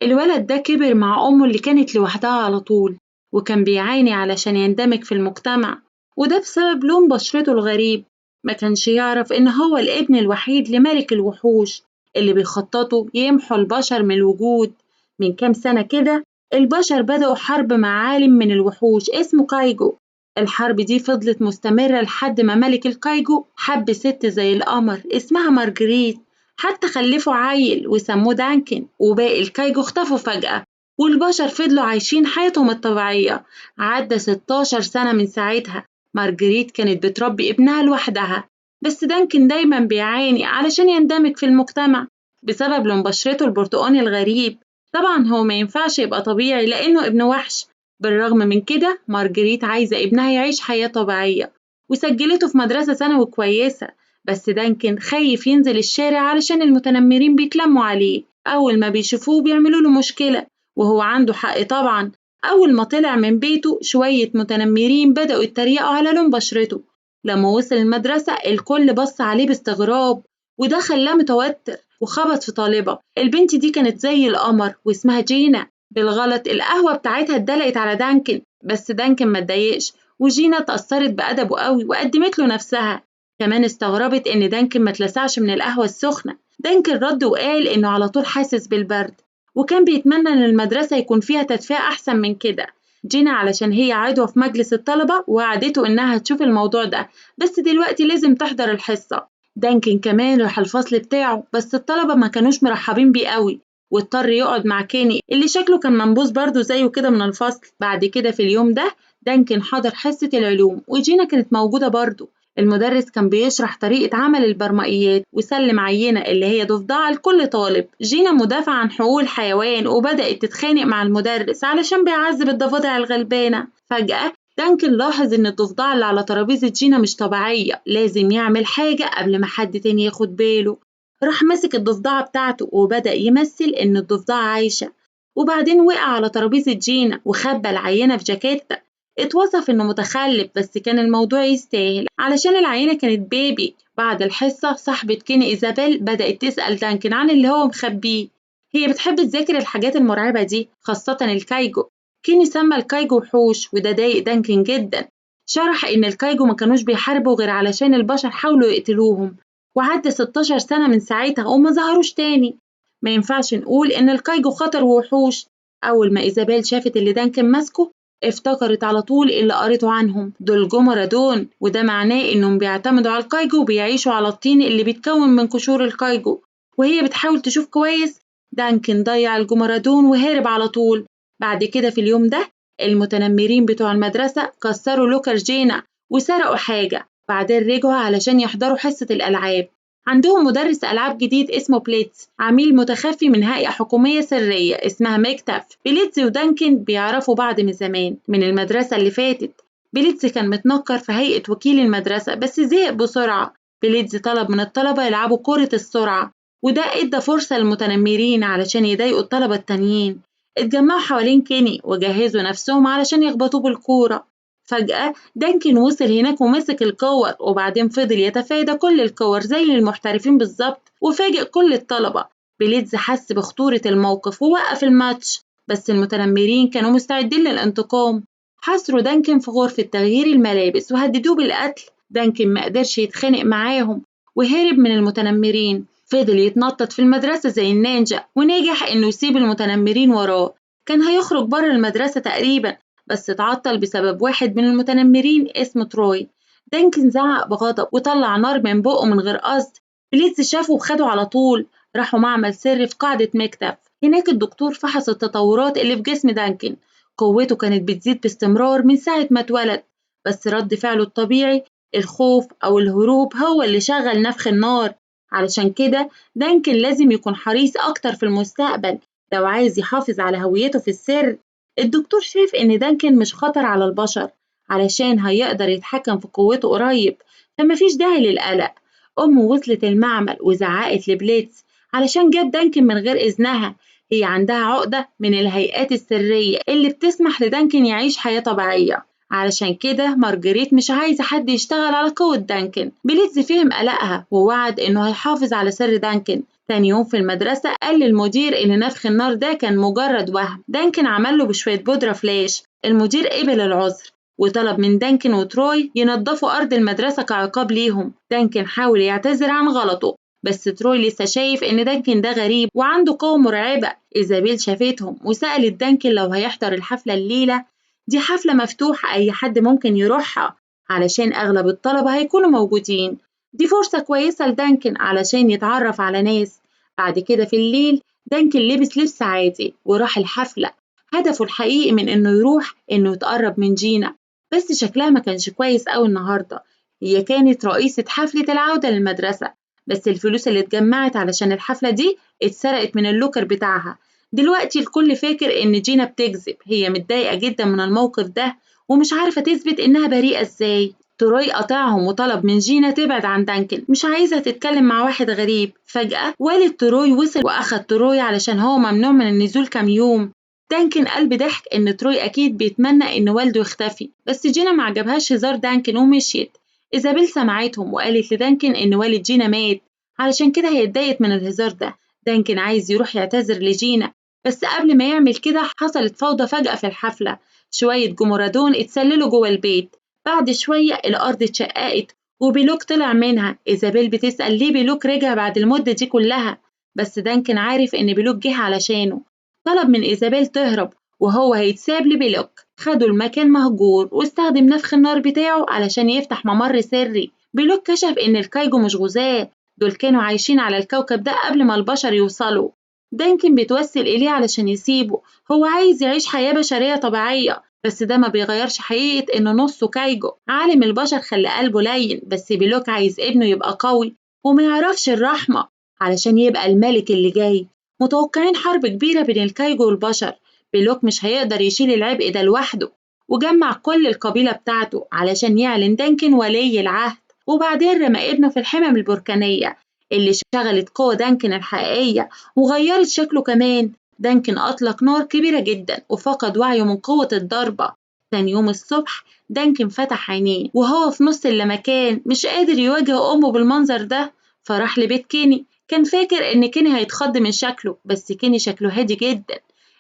الولد ده كبر مع أمه اللي كانت لوحدها على طول، وكان بيعاني علشان يندمج في المجتمع، وده بسبب لون بشرته الغريب. ما كانش يعرف إن هو الابن الوحيد لملك الوحوش اللي بيخططوا يمحوا البشر من الوجود. من كام سنة كده البشر بدأوا حرب مع عالم من الوحوش اسمه كايجو. الحرب دي فضلت مستمرة لحد ما ملك الكايجو حب ست زي القمر اسمها مارجريت، حتى خلفوا عيل وسموه دانكن. وباقي الكايجو اختفوا فجأة، والبشر فضلوا عايشين حياتهم الطبيعية. عدى 16 سنة من ساعتها. مارجريت كانت بتربي ابنها لوحدها، بس دانكن دايما بيعاني علشان يندمج في المجتمع بسبب لون بشرته البرتقاني الغريب. طبعا هو ما ينفعش يبقى طبيعي لأنه ابن وحش. بالرغم من كده مارجريت عايزة ابنها يعيش حياة طبيعية، وسجلته في مدرسة ثانوي كويسة. بس دانكن خايف ينزل الشارع علشان المتنمرين بيتلموا عليه، أول ما بيشوفوه بيعملوا له مشكلة، وهو عنده حق طبعا. أول ما طلع من بيته شوية متنمرين بدأوا يتريقوا على لون بشرته. لما وصل المدرسة الكل بص عليه باستغراب، وده خلاه متوتر وخبط في طالبة. البنت دي كانت زي القمر واسمها جينا. بالغلط القهوة بتاعتها اتدلقت على دانكن، بس دانكن ما اتضايقش، وجينا اتأثرت بأدبه قوي وقدمت له نفسها. كمان استغربت إن دانكن ما اتلسعش من القهوة السخنة. دانكن رد وقال إنه على طول حاسس بالبرد، وكان بيتمنى إن المدرسة يكون فيها تدفئة أحسن من كده. جينا علشان هي عضوة في مجلس الطلبة وعدته إنها تشوف الموضوع ده، بس دلوقتي لازم تحضر الحصة. دانكن كمان راح الفصل بتاعه، بس الطلبة ما كانوش مرحبين بيه قوي، واضطر يقعد مع كيني اللي شكله كان منبوذ برضه زيه كده من الفصل. بعد كده في اليوم ده دانكن حضر حصة العلوم وجينا كانت موجودة برضه. المدرس كان بيشرح طريقة عمل البرمائيات وسلم عينة اللي هي ضفدعة لكل طالب. جينا مدافعة عن حقوق الحيوان وبدأت تتخانق مع المدرس علشان بيعذب الضفادع الغلبانة. فجأة دانكن لاحظ إن الضفدعة اللي على ترابيزة جينا مش طبيعية، لازم يعمل حاجة قبل ما حد تاني ياخد باله. راح مسك الضفدعة بتاعته وبدأ يمثل إن الضفدعة عايشة، وبعدين وقع على ترابيزة جينا وخبى العينة في جاكيتة. اتوصف إنه متخلف، بس كان الموضوع يستاهل علشان العينة كانت بيبي. بعد الحصة صاحبة كيني إيزابيل بدأت تسأل دانكن عن اللي هو مخبيه. هي بتحب تذاكر الحاجات المرعبة دي خاصة الكايجو. كيني سمى الكايجو وحوش، وده ضايق دانكن جدا. شرح إن الكايجو ما كانوش بيحاربوا غير علشان البشر حاولوا يقتلوهم، وعدى 16 سنة من ساعتها وما ظهروش تاني. ما ينفعش نقول إن الكايجو خطر ووحوش. أول ما إيزابيل شافت اللي دانكن ماسكه افتكرت على طول اللي قريته عنهم، دول جمردون، وده معناه إنهم بيعتمدوا على الكايجو وبيعيشوا على الطين اللي بيتكون من قشور الكايجو. وهي بتحاول تشوف كويس، دانكن ضيع الجمردون وهرب على طول. بعد كده في اليوم ده المتنمرين بتوع المدرسة كسروا لوكر جينا وسرقوا حاجة، بعدين رجعوا علشان يحضروا حصة الألعاب. عندهم مدرس ألعاب جديد اسمه بليتز، عميل متخفي من هيئة حكومية سرية اسمها مكتف. بليتز ودانكن بيعرفوا بعض من زمان من المدرسة اللي فاتت. بليتز كان متنكر في هيئة وكيل المدرسة بس زهق بسرعة. بليتز طلب من الطلبة يلعبوا كرة السرعة، وده ادى فرصة للمتنمرين علشان يضايقوا الطلبة التانيين. اتجمعوا حوالين كيني وجهزوا نفسهم علشان يخبطوه بالكورة. فجأة دانكن وصل هناك ومسك الكور، وبعدين فضل يتفادى كل الكور زي المحترفين بالظبط وفاجئ كل الطلبة. بليتز حس بخطورة الموقف ووقف الماتش، بس المتنمرين كانوا مستعدين للانتقام. حصروا دانكن في غرفة تغيير الملابس وهددوه بالقتل. دانكن ما قدرش يتخانق معاهم وهرب من المتنمرين. فضل يتنطط في المدرسة زي النينجا ونجح إنه يسيب المتنمرين وراه. كان هيخرج بره المدرسة تقريبا، بس اتعطل بسبب واحد من المتنمرين اسمه تروي. دانكن زعق بغضب وطلع نار من بقه من غير قصد. بليتز شافه وخده على طول. راحوا معمل سري في قاعدة مكتب. هناك الدكتور فحص التطورات اللي في جسم دانكن. قوته كانت بتزيد باستمرار من ساعة ما اتولد، بس رد فعله الطبيعي الخوف أو الهروب هو اللي شغل نفخ النار. علشان كده دانكن لازم يكون حريص أكتر في المستقبل لو عايز يحافظ على هويته في السر. الدكتور شاف إن دانكن مش خطر على البشر علشان هيقدر يتحكم في قوته قريب، فمفيش داعي للقلق. أمه وصلت المعمل وزعقت لبليتز علشان جاب دانكن من غير إذنها. هي عندها عقدة من الهيئات السرية اللي بتسمح لدانكن يعيش حياة طبيعية. علشان كده مارجريت مش عايزة حد يشتغل على قوة دانكن. بليتز فهم قلقها ووعد إنه هيحافظ على سر دانكن، تاني يوم في المدرسة قال للمدير إن نفخ النار ده كان مجرد وهم. دانكن عمله بشوية بودرة فلاش. المدير قبل العذر وطلب من دانكن وتروي ينظفوا أرض المدرسة كعقاب ليهم. دانكن حاول يعتذر عن غلطه، بس تروي لسه شايف إن دانكن ده غريب وعنده قوة مرعبة. إيزابيل شافتهم وسألت دانكن لو هيحضر الحفلة الليلة. دي حفلة مفتوحة أي حد ممكن يروحها علشان أغلب الطلبة هيكونوا موجودين. دي فرصة كويسة لدانكن علشان يتعرف على ناس. بعد كده في الليل دانكن لبس لبس عادي وراح الحفلة. هدفه الحقيقي من إنه يروح إنه يتقرب من جينا، بس شكلها ما كانش كويس أوي النهاردة. هي كانت رئيسة حفلة العودة للمدرسة، بس الفلوس اللي اتجمعت علشان الحفلة دي اتسرقت من اللوكر بتاعها. دلوقتي الكل فاكر إن جينا بتكذب. هي متضايقة جدا من الموقف ده ومش عارفة تثبت إنها بريئة إزاي. تروي قطعهم وطلب من جينا تبعد عن دانكن، مش عايزة تتكلم مع واحد غريب. فجأة والد تروي وصل وأخد تروي علشان هو ممنوع من النزول كام يوم. دانكن قال بضحك إن تروي أكيد بيتمنى إن والده يختفي، بس جينا معجبهاش هزار دانكن ومشيت. إيزابيل سمعتهم وقالت لدانكن إن والد جينا مات، علشان كده هي اتضايقت من الهزار ده. دانكن عايز يروح يعتذر لجينا، بس قبل ما يعمل كده حصلت فوضى فجأة في الحفلة. شوية جمرادون اتسللوا جوه البيت. بعد شوية الأرض اتشققت وبيلوك طلع منها. إيزابيل بتسأل ليه بيلوك رجع بعد المدة دي كلها، بس دانكن عارف إن بيلوك جه علشانه. طلب من إيزابيل تهرب وهو هيتساب لبيلوك. خدوا المكان مهجور واستخدم نفخ النار بتاعه علشان يفتح ممر سري. بيلوك كشف إن الكايجو مش غزاة، دول كانوا عايشين على الكوكب ده قبل ما البشر يوصلوا. دانكن بيتوسل إليه علشان يسيبه. هو عايز يعيش حياة بشرية طبيعية، بس ده ما بيغيرش حقيقة إنه نصه كايجو. عالم البشر خلى قلبه لين، بس بيلوك عايز ابنه يبقى قوي وما يعرفش الرحمة علشان يبقى الملك اللي جاي. متوقعين حرب كبيرة بين الكايجو والبشر. بيلوك مش هيقدر يشيل العبء ده لوحده، وجمع كل القبيلة بتاعته علشان يعلن دانكن ولي العهد. وبعدين رمى ابنه في الحمم البركانية اللي شغلت قوة دانكن الحقيقية وغيرت شكله كمان. دانكن أطلق نار كبيرة جدا وفقد وعيه من قوة الضربة. تاني يوم الصبح دانكن فتح عينيه وهو في نص اللمكان مش قادر يواجه أمه بالمنظر ده. فراح لبيت كيني. كان فاكر إن كيني هيتخض من شكله، بس كيني شكله هادي جدا.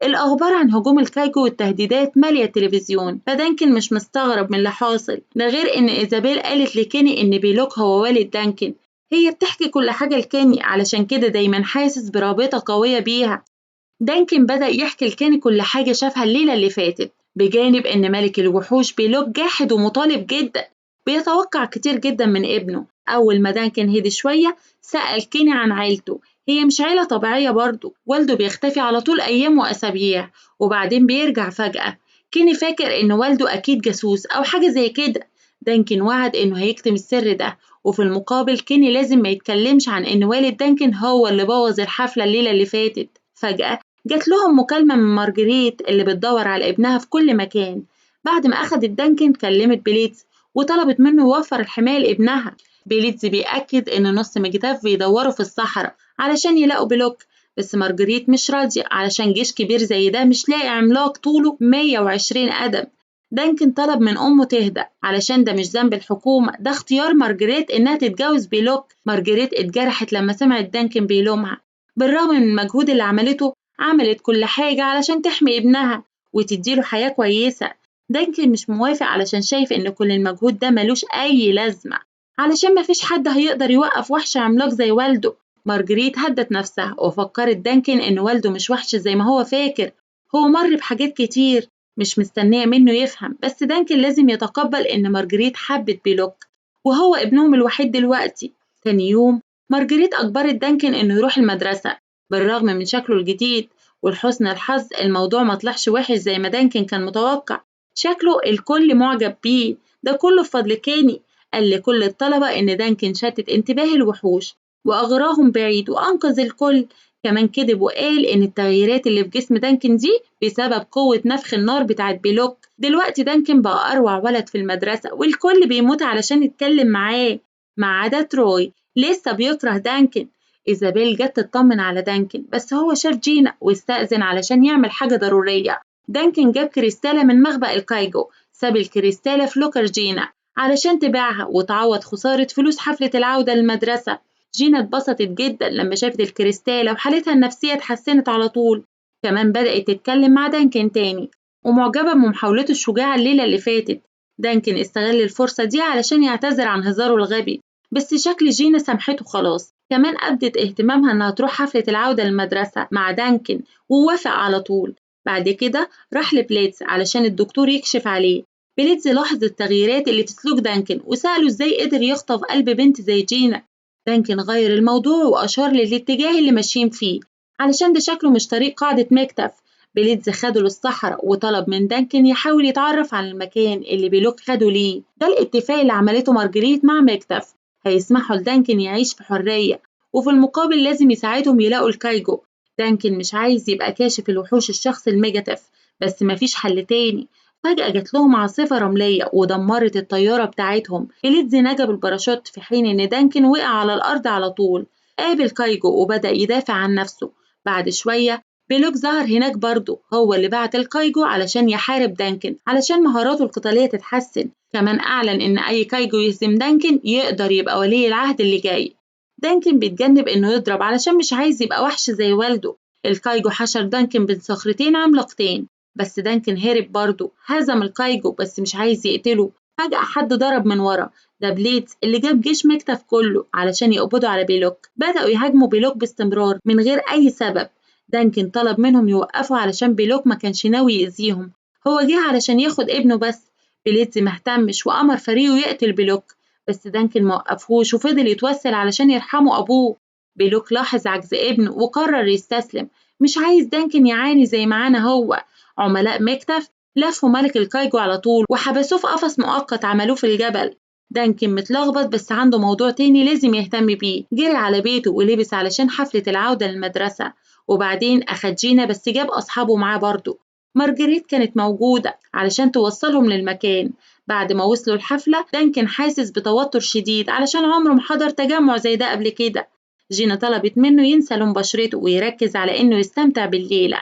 الأخبار عن هجوم الكايجو والتهديدات مالية التلفزيون، فدانكن مش مستغرب من اللي حاصل. ده غير إن إيزابيل قالت لكيني إن بيلوك هو والد دانكن. هي بتحكي كل حاجة لكيني علشان كده دايما حاسس برابطة قوية بيها. دانكن بدأ يحكي لكيني كل حاجة شافها الليلة اللي فاتت، بجانب إن ملك الوحوش بيلوك جاحد ومطالب جدا، بيتوقع كتير جدا من ابنه. أول ما دانكن هدي شوية سأل كيني عن عيلته. هي مش عيلة طبيعية برضه، والده بيختفي على طول أيام وأسابيع وبعدين بيرجع فجأة. كيني فاكر إن والده أكيد جاسوس أو حاجة زي كده. دانكن وعد إنه هيكتم السر ده، وفي المقابل كيني لازم ما يتكلمش عن إن والد دانكن هو اللي بوظ الحفلة الليلة اللي فاتت. فجأة جات لهم مكالمة من مارجريت اللي بتدور على ابنها في كل مكان. بعد ما أخدت دانكن كلمت بليتز وطلبت منه يوفر الحماية لابنها. بليتز بيأكد إن نص مجداف بيدوروا في الصحراء علشان يلاقوا بلوك، بس مارجريت مش راضية علشان جيش كبير زي ده مش لاقي عملاق طوله 120 قدم. دانكن طلب من أمه تهدأ علشان ده مش ذنب الحكومة، ده اختيار مارجريت إنها تتجوز بلوك. مارجريت اتجرحت لما سمعت دانكن بيلومها. بالرغم من المجهود اللي عملته، عملت كل حاجة علشان تحمي ابنها وتديله حياة كويسة. دانكن مش موافق علشان شايف إن كل المجهود ده ملوش أي لازمة، علشان مفيش حد هيقدر يوقف وحش عملاق زي والده. مارجريت هدت نفسها وفكرت دانكن إن والده مش وحش زي ما هو فاكر. هو مر بحاجات كتير، مش مستنية منه يفهم، بس دانكن لازم يتقبل إن مارجريت حبت بيلوك وهو ابنهم الوحيد دلوقتي. تاني يوم مارجريت أجبرت دانكن إنه يروح المدرسة. بالرغم من شكله الجديد ولحسن الحظ الموضوع ما طلعش وحش زي ما دانكن كان متوقع. شكله الكل معجب بيه، ده كله بفضل كيني. قال لكل الطلبة إن دانكن شتت انتباه الوحوش وأغراهم بعيد وأنقذ الكل. كمان كذب وقال إن التغييرات اللي في جسم دانكن دي بسبب قوة نفخ النار بتاعت بيلوك. دلوقتي دانكن بقى أروع ولد في المدرسة والكل بيموت علشان يتكلم معاه، ما عدا تروي لسه بيكره دانكن. إيزابيل جت تطمن على دانكن، بس هو شاف جينا واستأذن علشان يعمل حاجة ضرورية. دانكن جاب كريستالة من مخبأ الكايجو، ساب الكريستالة في لوكر جينا علشان تبيعها وتعوض خسارة فلوس حفلة العودة للمدرسة. جينا اتبسطت جدا لما شافت الكريستالة وحالتها النفسية اتحسنت على طول. كمان بدأت تتكلم مع دانكن تاني ومعجبة بمحاولته الشجاعة الليلة اللي فاتت. دانكن استغل الفرصة دي علشان يعتذر عن هزاره الغبي، بس شكل جينا سامحته خلاص. كمان أبدت اهتمامها إنها تروح حفلة العودة للمدرسة مع دانكن، ووافق على طول. بعد كده راح لبليتز علشان الدكتور يكشف عليه. بليتز لاحظ التغييرات اللي في سلوك دانكن وسأله ازاي قدر يخطف قلب بنت زي جينا. دانكن غير الموضوع وأشار للاتجاه اللي ماشيين فيه علشان ده شكله مش طريق قاعدة مكتب. بليتز خده للصحراء وطلب من دانكن يحاول يتعرف على المكان اللي بيلوك خده ليه. ده الاتفاق اللي عملته مارجريت مع مكتب، هيسمحوا لدانكن يعيش في حرية، وفي المقابل لازم يساعدهم يلاقوا الكايجو. دانكن مش عايز يبقى كاشف الوحوش الشخص الميجاتيف، بس مفيش حل تاني. فجأة جات لهم عاصفة رملية ودمرت الطيارة بتاعتهم. إليدز نجا بالباراشوت في حين إن دانكن وقع على الأرض على طول. قابل كايجو وبدأ يدافع عن نفسه. بعد شوية بيلوك ظهر هناك برضه، هو اللي بعت الكايجو علشان يحارب دانكن علشان مهاراته القتالية تتحسن. كمان أعلن إن أي كايجو يهزم دانكن يقدر يبقى ولي العهد اللي جاي. دانكن بيتجنب إنه يضرب علشان مش عايز يبقى وحش زي والده. الكايجو حشر دانكن بين صخرتين عملاقتين، بس دانكن هرب برضه، هزم الكايجو بس مش عايز يقتله. فجأة حد ضرب من ورا، ده بليدز اللي جاب جيش مكتف كله علشان يقبضوا على بيلوك. بدأوا يهاجموا بيلوك باستمرار من غير أي سبب. دانكن طلب منهم يوقفوا علشان بيلوك ما كانش ناوي يأذيهم، هو جه علشان ياخد ابنه بس. بليدز مهتمش وأمر فريقه يقتل بيلوك، بس دانكن موقفهوش وفضل يتوسل علشان يرحموا أبوه. بيلوك لاحظ عجز ابنه وقرر يستسلم، مش عايز دانكن يعاني زي معانا هو. عملاء مكتف لفوا ملك الكايجو على طول وحبسوه في قفص مؤقت عملوه في الجبل. دانكن متلخبط بس عنده موضوع تاني لازم يهتم بيه. جري على بيته ولبس علشان حفلة العودة للمدرسة، وبعدين أخد جينا بس جاب أصحابه معاه برضه. مارجريت كانت موجودة علشان توصلهم للمكان. بعد ما وصلوا الحفلة دانكن حاسس بتوتر شديد علشان عمره ما حضر تجمع زي ده قبل كده. جينا طلبت منه ينسى لون بشرته ويركز على إنه يستمتع بالليلة.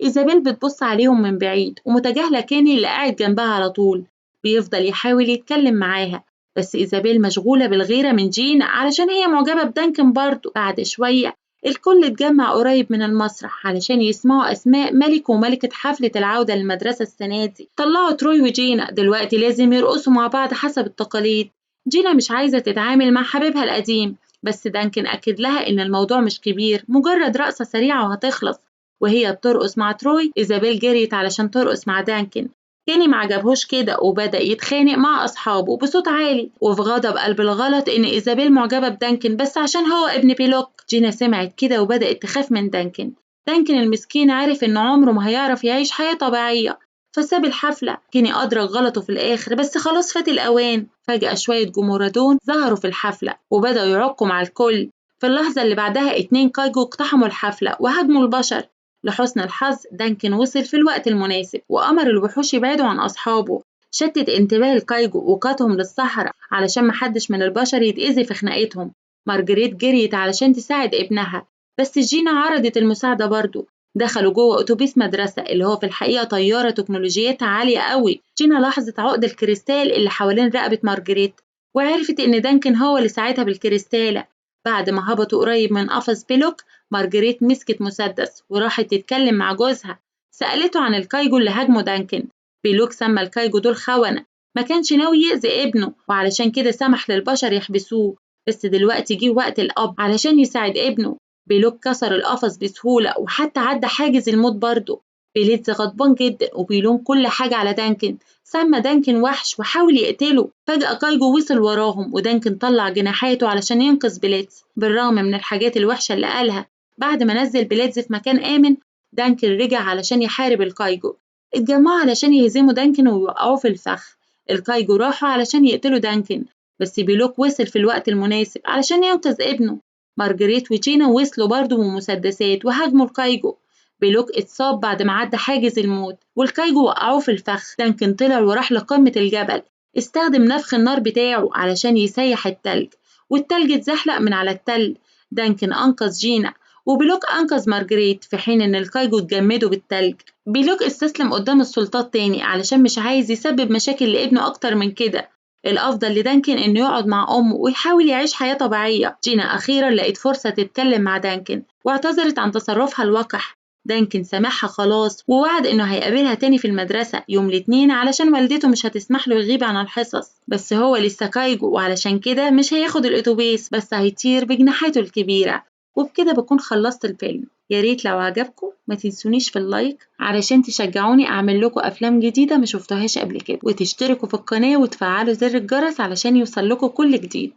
إيزابيل بتبص عليهم من بعيد ومتجاهلة كيني اللي قاعد جنبها على طول. بيفضل يحاول يتكلم معاها، بس إيزابيل مشغولة بالغيرة من جين علشان هي معجبة بدانكن برضه. بعد شوية الكل اتجمع قريب من المسرح علشان يسمعوا أسماء ملك وملكة حفلة العودة للمدرسة السنة دي. طلعوا تروي وجينا دلوقتي لازم يرقصوا مع بعض حسب التقاليد. جينا مش عايزة تتعامل مع حبيبها القديم، بس دانكن أكد لها إن الموضوع مش كبير، مجرد رقصة سريعة وهتخلص. وهي بترقص مع تروي إيزابيل جريت علشان ترقص مع دانكن. كيني معجبهوش كده وبدأ يتخانق مع أصحابه بصوت عالي، وفي غضب قلب الغلط إن إيزابيل معجبة بدانكن بس عشان هو ابن بيلوك. جينا سمعت كده وبدأت تخاف من دانكن. دانكن المسكين عارف إن عمره ما هيعرف يعيش حياة طبيعية، فساب الحفلة. كيني أدرك غلطه في الآخر بس خلاص فات الأوان. فجأة شوية جمهورادون ظهروا في الحفلة وبدأوا يعقوا مع الكل. في اللحظة اللي بعدها 2 كايجو اقتحموا الحفلة وهاجموا البشر. لحسن الحظ دانكن وصل في الوقت المناسب وأمر الوحوش يبعدوا عن أصحابه. شتت انتباه الكايجو وقادهم للصحراء علشان محدش من البشر يتأذي في خناقتهم. مارجريت جريت علشان تساعد ابنها، بس جينا عرضت المساعدة برضه. دخلوا جوه أتوبيس مدرسة اللي هو في الحقيقة طيارة تكنولوجيتها عالية قوي. جينا لاحظت عقد الكريستال اللي حوالين رقبة مارجريت وعرفت إن دانكن هو اللي ساعدها بالكريستالة. بعد ما هبطوا قريب من قفص بيلوك مارجريت مسكت مسدس وراحت تتكلم مع جوزها، سألته عن الكايجو اللي هاجموا دانكن. بيلوك سمى الكايجو دول خونة، ما كانش ناوي يأذي ابنه وعلشان كده سمح للبشر يحبسوه. بس دلوقتي جه وقت الأب علشان يساعد ابنه. بيلوك كسر القفص بسهولة وحتى عدى حاجز الموت برضه. بيليتز غضبان جدا وبيلوم كل حاجة على دانكن، سمى دانكن وحش وحاول يقتله. فجأة كايجو وصل وراهم ودانكن طلع جناحاته علشان ينقذ بليتز بالرغم من الحاجات الوحشة اللي قالها. بعد ما نزل بليتز في مكان آمن دانكن رجع علشان يحارب الكايجو. اتجمعوا علشان يهزموا دانكن ويوقعوه في الفخ. الكايجو راحوا علشان يقتلوا دانكن، بس بيلوك وصل في الوقت المناسب علشان ينقذ ابنه. مارجريت وجينا وصلوا برضه بمسدسات وهاجموا الكايجو. بيلوك اتصاب بعد ما عدى حاجز الموت والكايجو وقعوه في الفخ. دانكن طلع وراح لقمة الجبل، استخدم نفخ النار بتاعه علشان يسيح التلج والتلج اتزحلق من على التل. دانكن أنقذ جينا وبيلوك أنقذ مارجريت في حين إن الكايجو اتجمدوا بالتلج. بيلوك استسلم قدام السلطات تاني علشان مش عايز يسبب مشاكل لابنه أكتر من كده. الأفضل لدانكن إنه يقعد مع أمه ويحاول يعيش حياة طبيعية. جينا أخيرا لقيت فرصة تتكلم مع دانكن واعتذرت عن تصرفها الوقح. دانكن سامحها خلاص ووعد إنه هيقابلها تاني في المدرسة يوم الاثنين علشان والدته مش هتسمح له يغيب عن الحصص، بس هو لسه كايجو وعلشان كده مش هياخد الأتوبيس بس هيطير بجناحاته الكبيرة. وبكده بكون خلصت الفيلم. يا ريت لو عجبكم ما تنسونيش في اللايك علشان تشجعوني أعمل لكم أفلام جديدة ما شفتوهاش قبل كده، وتشتركوا في القناة وتفعلوا زر الجرس علشان يوصل لكم كل جديد.